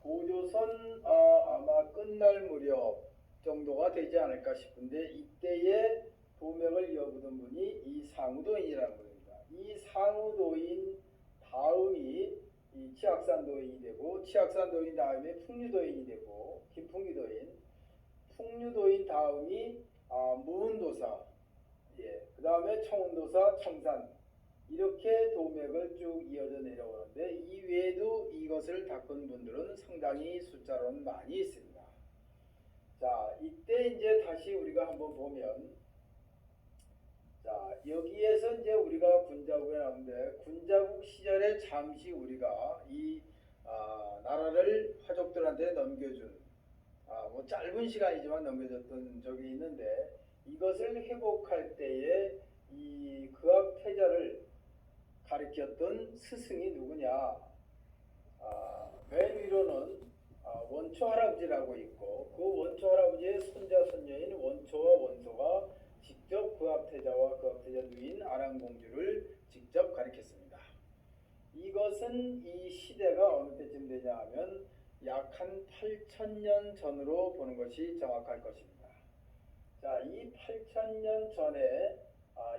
고조선 아마 끝날 무렵 정도가 되지 않을까 싶은데 이때에 도명을 이어부던 분이 이 상우도인이라는 분입니다. 이 상우도인 다음이 이 치악산도인이 되고 치악산도인 다음에 풍류도인이 되고 김풍기도인, 풍류도인 다음이 무운도사, 그 다음에 청운도사, 청산 이렇게 도맥을 쭉 이어져 내려오는데 이 외에도 이것을 닦은 분들은 상당히 숫자로는 많이 있습니다. 자, 이때 이제 다시 우리가 한번 보면 자, 여기에서 이제 우리가 군자국에 나오는데 군자국 시절에 잠시 우리가 이 나라를 화족들한테 넘겨준 뭐 짧은 시간이지만 넘겨줬던 적이 있는데 이것을 회복할 때에 이 그학태자를 가르쳤던 스승이 누구냐? 맨 위로는 원초 할아버지라고 있고 그 원초 할아버지의 손자 손녀인 원초와 원소가 직접 그학태자와 그학태자 누인 아랑공주를 직접 가르쳤습니다. 이것은 이 시대가 어느 때쯤 되냐 하면 약 한 8,000년 전으로 보는 것이 정확할 것입니다. 자, 이 8,000년 전에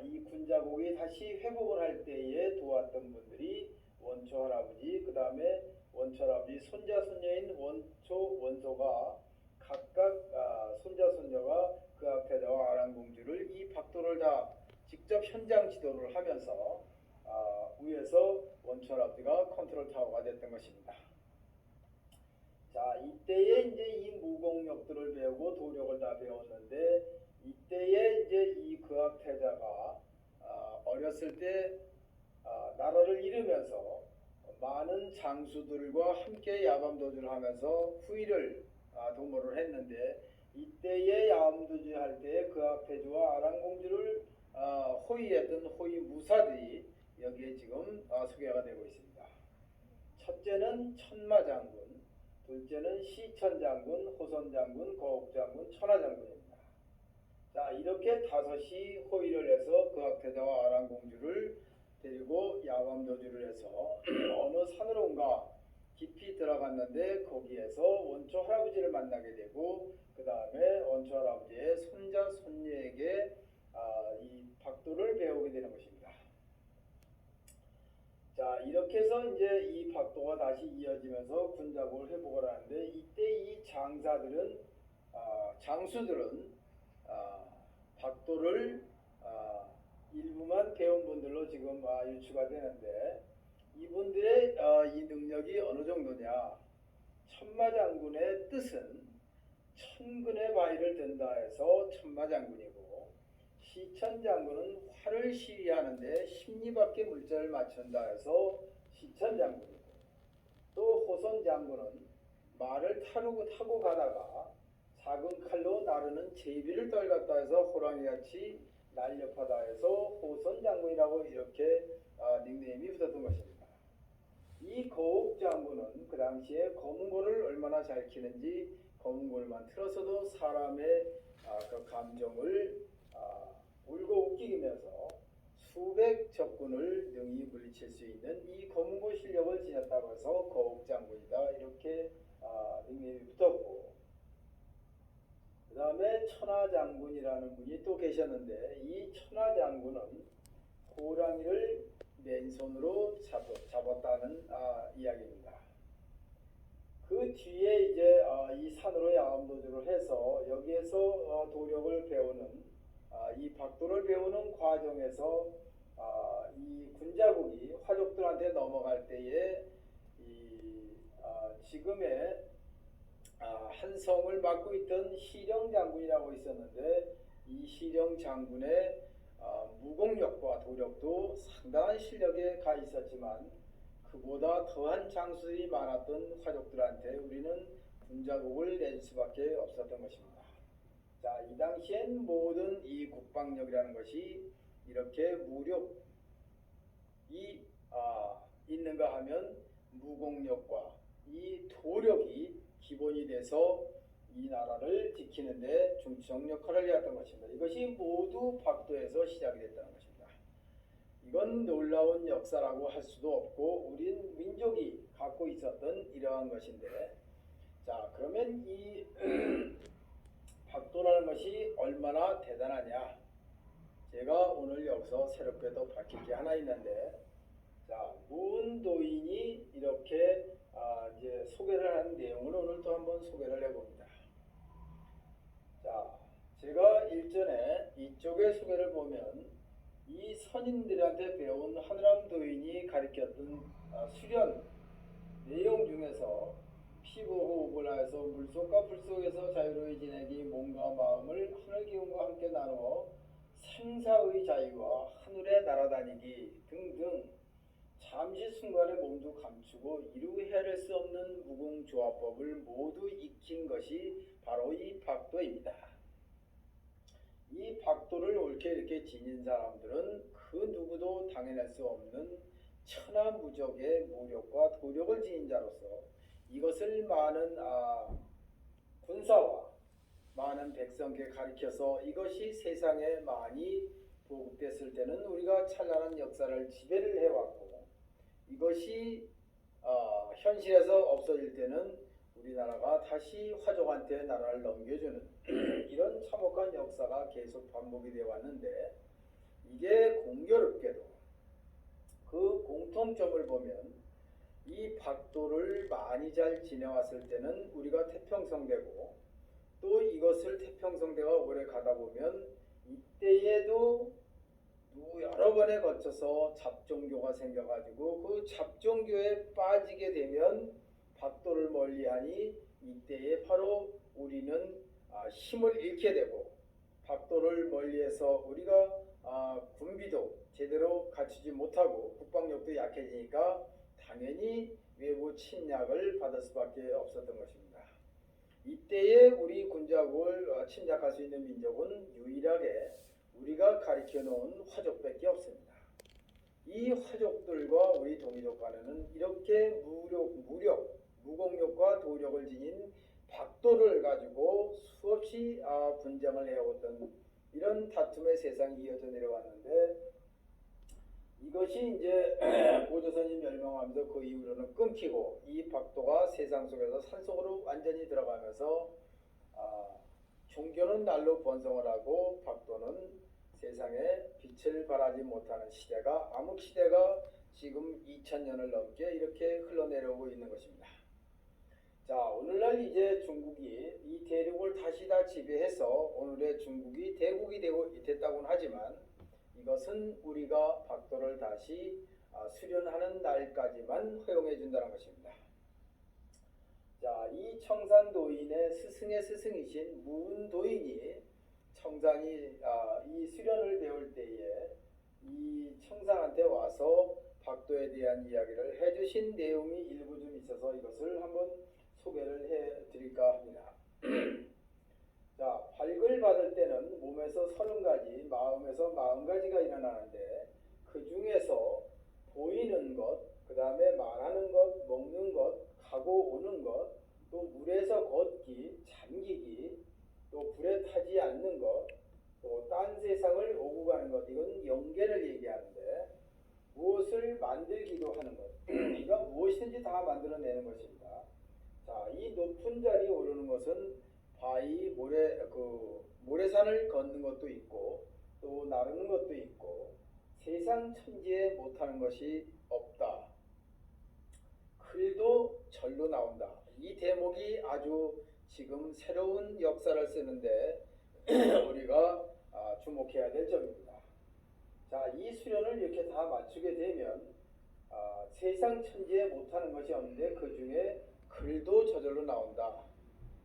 이 군자국이 다시 회복을 할 때에 도왔던 분들이 원초 할아버지, 그 다음에 원초 할아버지 손자 손녀인 원초 원소가 각각 손자 손녀가 그학태자와 아랑공주를 이 박도를 다 직접 현장 지도를 하면서 위에서 원초 할아버지가 컨트롤 타워가 됐던 것입니다. 자, 이때에 이제 이 무공력들을 배우고 도력을 다 배웠는데 이때에 이제 이 그학태자가 어렸을 때 나라를 잃으면서 많은 장수들과 함께 야밤도주를 하면서 후위를 도모를 했는데 이때에 야밤도주 할 때에 그학태주와 아랑공주를 호위했던 호위 무사들이 여기에 지금 소개가 되고 있습니다. 첫째는 천마장군, 둘째는 시천장군, 호선장군, 거옥장군, 천하장군입니다. 자, 이렇게 다섯이 호위를 해서 그학태자와 아랑공주를 데리고 야밤도주를 해서 어느 산으로인가 깊이 들어갔는데 거기에서 원초 할아버지를 만나게 되고 그 다음에 원초 할아버지의 손자 손녀에게 이 박도를 배우게 되는 것입니다. 자, 이렇게 해서 이제 이 박도가 다시 이어지면서 군자국을 회복을 하는데 이때 이 장사들은 장수들은 박도를 일부만 배운 분들로 지금 유추가 되는데 이분들의 이 능력이 어느 정도냐? 천마장군의 뜻은 천근의 바위를 든다 해서 천마장군이고 시천장군은 활을 시위하는데 십리밖에 물자를 맞춘다 해서 시천장군이고 또 호선장군은 말을 타고 가다가 작은 칼로 나르는 제비를 떨갔다 해서 호랑이같이 날렵하다 해서 호선장군이라고 이렇게 닉네임이 붙었던 것입니다. 이 거옥장군은 그 당시에 검은고를 얼마나 잘 키는지 검은고를만 틀어서도 사람의 그 감정을 울고 웃기면서 수백 적군을 능히 물리칠 수 있는 이 검은고 실력을 지녔다고 해서 거옥장군이다 이렇게 닉네임이 붙었고 그 다음에 천하장군이라는 분이 또 계셨는데 이 천하장군은 호랑이를 맨손으로 잡았다는 이야기입니다. 그 뒤에 이제 이 산으로 야밤도주를 해서 여기에서 도력을 배우는 이 박도를 배우는 과정에서 이 군자국이 화족들한테 넘어갈 때에 이 지금의 한 성을 맡고 있던 시령 장군이라고 있었는데 이 시령 장군의 무공력과 도력도 상당한 실력에 가 있었지만 그보다 더한 장수들이 많았던 화족들한테 우리는 군자국을 낼 수밖에 없었던 것입니다. 자, 이 당시엔 모든 이 국방력이라는 것이 이렇게 무력이 있는가 하면 무공력과 이 도력이 기본이 돼서 이 나라를 지키는데 중추적 역할을 해왔던 것입니다. 이것이 모두 박도에서 시작이 됐다는 것입니다. 이건 놀라운 역사라고 할 수도 없고 우린 민족이 갖고 있었던 이러한 것인데 자, 그러면 이 박도라는 것이 얼마나 대단하냐? 제가 오늘 여기서 새롭게 또 밝힐 게 하나 있는데, 자, 무운도인이 이렇게 이제 소개를 한 내용을 오늘 또 한번 소개를 해봅니다. 자, 제가 일전에 이쪽의 소개를 보면 이 선인들한테 배운 하늘암도인이 가르쳤던 수련 내용 중에서 피부 호흡을 하여서 물속과 불속에서 자유로이 지내기, 몸과 마음을 하늘 기운과 함께 나누어 생사의 자유와 하늘에 날아다니기 등등 잠시 순간에 몸도 감추고 이루 헤아릴 수 없는 무궁조화법을 모두 익힌 것이 바로 이 박도입니다. 이 박도를 옳게 이렇게 지닌 사람들은 그 누구도 당해낼 수 없는 천하무적의 무력과 도력을 지닌 자로서 이것을 많은 군사와 많은 백성에게 가르쳐서 이것이 세상에 많이 보급됐을 때는 우리가 찬란한 역사를 지배를 해왔고, 이것이 현실에서 없어질 때는 우리나라가 다시 화족한테 나라를 넘겨주는 이런 참혹한 역사가 계속 반복이 되어 왔는데, 이게 공교롭게도 그 공통점을 보면 이 박도를 많이 잘 지내왔을 때는 우리가 태평성대고, 또 이것을 태평성대가 오래 가다 보면 이때에도 여러 번에 거쳐서 잡종교가 생겨가지고 그 잡종교에 빠지게 되면 박도를 멀리하니 이때에 바로 우리는 힘을 잃게 되고, 박도를 멀리해서 우리가 군비도 제대로 갖추지 못하고 국방력도 약해지니까 당연히 외부 침략을 받을 수밖에 없었던 것입니다. 이때에 우리 군자국을 침략할 수 있는 민족은 유일하게 우리가 가르쳐 놓은 화족밖에 없습니다. 이 화족들과 우리 동이족 간에는 이렇게 무공력과 도력을 지닌 박도를 가지고 수없이 분쟁을 해왔던 이런 다툼의 세상이 이어져 내려왔는데, 이것이 이제 고조선이 멸망하면서 그 이후로는 끊기고 이 박도가 세상 속에서 산속으로 완전히 들어가면서 종교는 날로 번성을 하고 박도는 세상에 빛을 발하지 못하는 시대가, 암흑시대가 지금 2000년을 넘게 이렇게 흘러내려오고 있는 것입니다. 자, 오늘날 이제 중국이 이 대륙을 다시 다 지배해서 오늘의 중국이 대국이 됐다고는 하지만, 이것은 우리가 박도를 다시 수련하는 날까지만 허용해 준다는 것입니다. 자, 이 청산도인의 스승의 스승이신 무운도인이 청산이 이 수련을 배울 때에 이 청산한테 와서 박도에 대한 이야기를 해주신 내용이 일부 좀 있어서 이것을 한번 소개를 해드릴까 합니다. 자, 발굴 받을 때는 몸에서 30가지, 마음에서 40가지가 일어나는데, 그 중에서 보이는 것, 그 다음에 말하는 것, 먹는 것, 가고 오는 것, 또 물에서 걷기, 잠기기, 또 불에 타지 않는 것, 또 딴 세상을 오고 가는 것, 이건 영계를 얘기하는데, 무엇을 만들기도 하는 것, 이거 무엇이든지 다 만들어내는 것입니다. 자, 이 높은 자리에 오르는 것은 바위, 모래산을 걷는 것도 있고, 또 나르는 것도 있고, 세상 천지에 못하는 것이 없다. 글도 절로 나온다. 이 대목이 아주 지금 새로운 역사를 쓰는데 우리가 주목해야 될 점입니다. 자, 이 수련을 이렇게 다 맞추게 되면 세상 천지에 못하는 것이 없는데 그 중에 글도 저절로 나온다.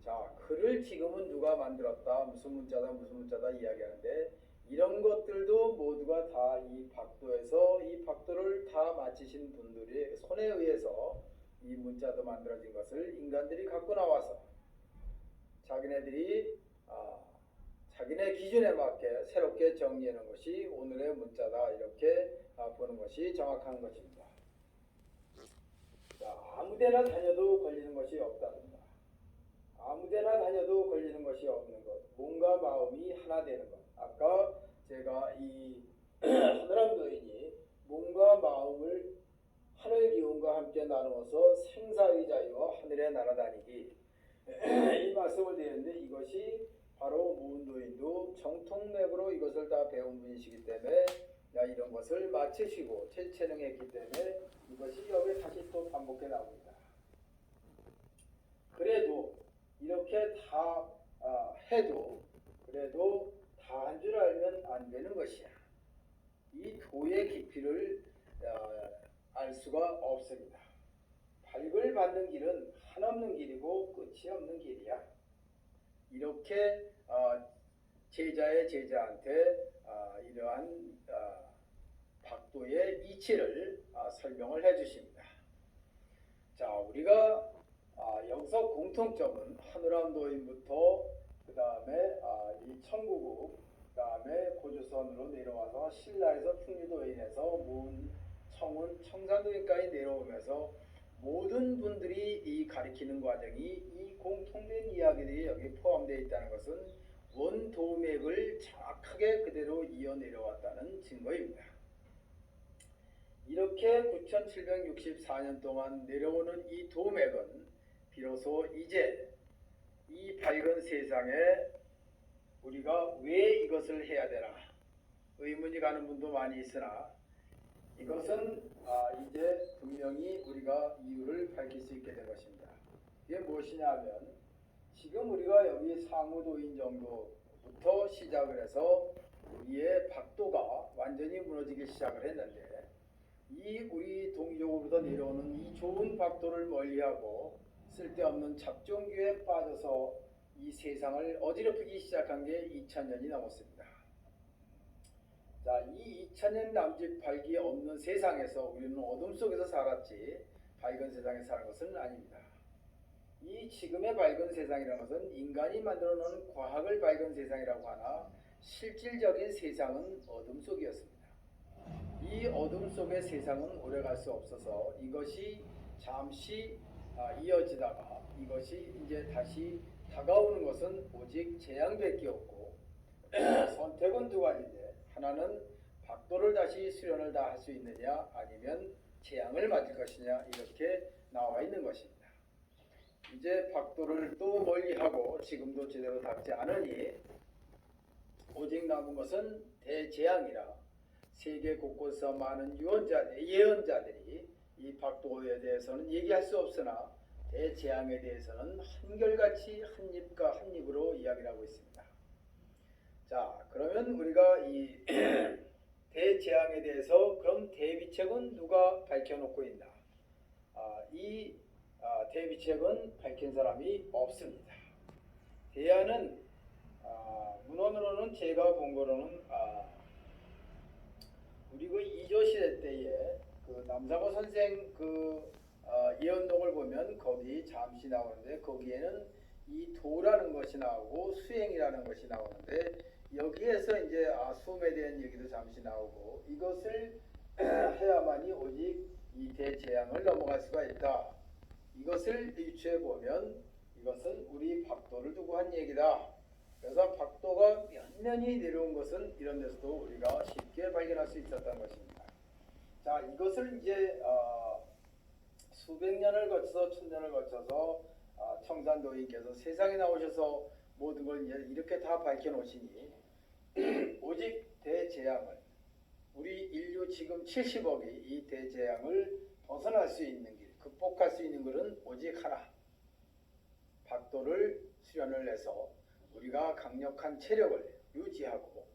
자, 글을 지금은 누가 만들었다, 무슨 문자다 이야기하는데, 이런 것들도 모두가 다 이 박도에서 이 박도를 다 마치신 분들의 손에 의해서 이 문자도 만들어진 것을 인간들이 갖고 나와서 자기네들이 자기네 기준에 맞게 새롭게 정리해 놓은 것이 오늘의 문자다, 이렇게 보는 것이 정확한 것입니다. 자, 아무데나 다녀도 걸리는 것이 없답니다. 아무데나 다녀도 걸리는 것이 없는 것, 몸과 마음이 하나 되는 것. 아까 제가 이 하늘암도인이 몸과 마음을 하늘 기운과 함께 나누어서 생사의 자유와 하늘에 날아다니기, 이 말씀을 드렸는데 이것이 바로 무운도인도 정통맥으로 이것을 다 배운 분이시기 때문에 이런 것을 마치시고 체능했기 때문에 이것이 여기에 다시 또 반복해 나옵니다. 그래도 이렇게 다 해도 그래도 다 한 줄 알면 안 되는 것이야. 이 도의 깊이를 알 수가 없습니다. 발굴 받는 길은 한없는 길이고 끝이 없는 길이야. 이렇게 제자의 제자한테 이러한 박도의 이치를 설명을 해 주십니다. 자, 우리가 여기서 공통점은 한우람 도인부터 그 다음에 이 청구국, 그 다음에 고조선으로 내려와서 신라에서 풍류도인에서 무은, 청운, 청산도인까지 내려오면서 모든 분들이 이 가리키는 과정이 이 공통된 이야기들이 여기 포함되어 있다는 것은 원도맥을 정확하게 그대로 이어 내려왔다는 증거입니다. 이렇게 9764년 동안 내려오는 이 도맥은 비로소 이제 이 밝은 세상에 우리가 왜 이것을 해야 되나 의문이 가는 분도 많이 있으나 이것은 이제 분명히 우리가 이유를 밝힐 수 있게 된 것입니다. 이게 무엇이냐 하면 지금 우리가 여기 상우도인 정도부터 시작을 해서 우리의 박도가 완전히 무너지기 시작을 했는데 이 우리 동족으로부터 내려오는 이 좋은 박도를 멀리하고 쓸데없는 잡종교에 빠져서 이 세상을 어지럽히기 시작한 게 2000년이 넘었습니다. 자, 이 2000년 남짓 밝기 없는 세상에서 우리는 어둠 속에서 살았지 밝은 세상에 사는 것은 아닙니다. 이 지금의 밝은 세상이라는 것은 인간이 만들어 놓은 과학을 밝은 세상이라고 하나 실질적인 세상은 어둠 속이었습니다. 이 어둠 속의 세상은 오래갈 수 없어서 이것이 잠시 이어지다가 이것이 이제 다시 다가오는 것은 오직 재앙밖에 없고 선택은 두 가지인데 하나는 박도를 다시 수련을 다 할 수 있느냐 아니면 재앙을 맞을 것이냐 이렇게 나와 있는 것입니다. 이제 박도를 또 멀리하고 지금도 제대로 닦지 않으니 오직 남은 것은 대재앙이라 세계 곳곳에서 많은 예언자들이 이 박도에 대해서는 얘기할 수 없으나 대재앙에 대해서는 한결같이 한 입과 한 입으로 이야기를 하고 있습니다. 자, 그러면 우리가 이 대재앙에 대해서 그럼 대비책은 누가 밝혀놓고 있나? 이 대비책은 밝힌 사람이 없습니다. 대안은 문헌으로는 제가 본 거로는 우리 그 이조 시대 때에 그 남사고 선생 그 예언록을 보면 거기 잠시 나오는데 거기에는 이 도라는 것이 나오고 수행이라는 것이 나오는데 여기에서 이제 숨에 대한 얘기도 잠시 나오고 이것을 해야만이 오직 이 대재앙을 넘어갈 수가 있다. 이것을 유추해 보면 이것은 우리 박도를 두고 한 얘기다. 그래서 박도가 몇 년이 내려온 것은 이런 데서도 우리가 쉽게 발견할 수 있었던 것입니다. 자, 이것을 이제 수백 년을 거쳐서 천년을 거쳐서 청산도인께서 세상에 나오셔서 모든 걸 이제 이렇게 다 밝혀놓으시니 오직 대재앙을 우리 인류 지금 70억이 이 대재앙을 벗어날 수 있는 길, 극복할 수 있는 길은 오직 하나. 박도를 수련을 해서 우리가 강력한 체력을 유지하고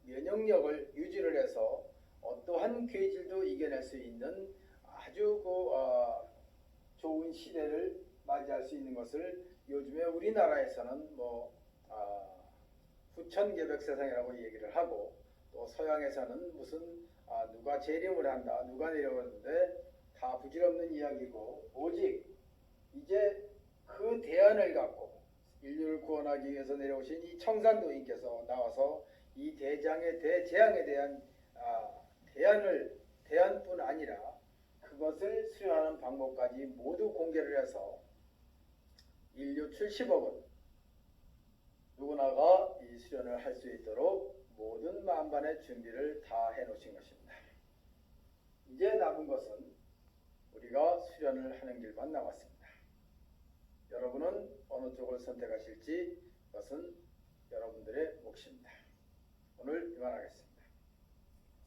면역력을 유지를 해서 어떠한 괴질도 이겨낼 수 있는 아주 좋은 시대를 맞이할 수 있는 것을 요즘에 우리나라에서는 후천개벽 세상이라고 얘기를 하고 또 서양에서는 무슨 누가 재림을 한다, 누가 내려오는데 다 부질없는 이야기고 오직 이제 그 대안을 갖고 인류를 구원하기 위해서 내려오신 이 청산도인께서 나와서 이 대재앙에 대한 대안뿐 아니라 그것을 수련하는 방법까지 모두 공개를 해서 인류 70억은 누구나가 이 수련을 할 수 있도록 모든 만반의 준비를 다 해놓으신 것입니다. 이제 남은 것은 우리가 수련을 하는 길만 남았습니다. 여러분은 어느 어느 쪽을 선택하실지 그것은 여러분들의 몫입니다. 오늘 이만하겠습니다.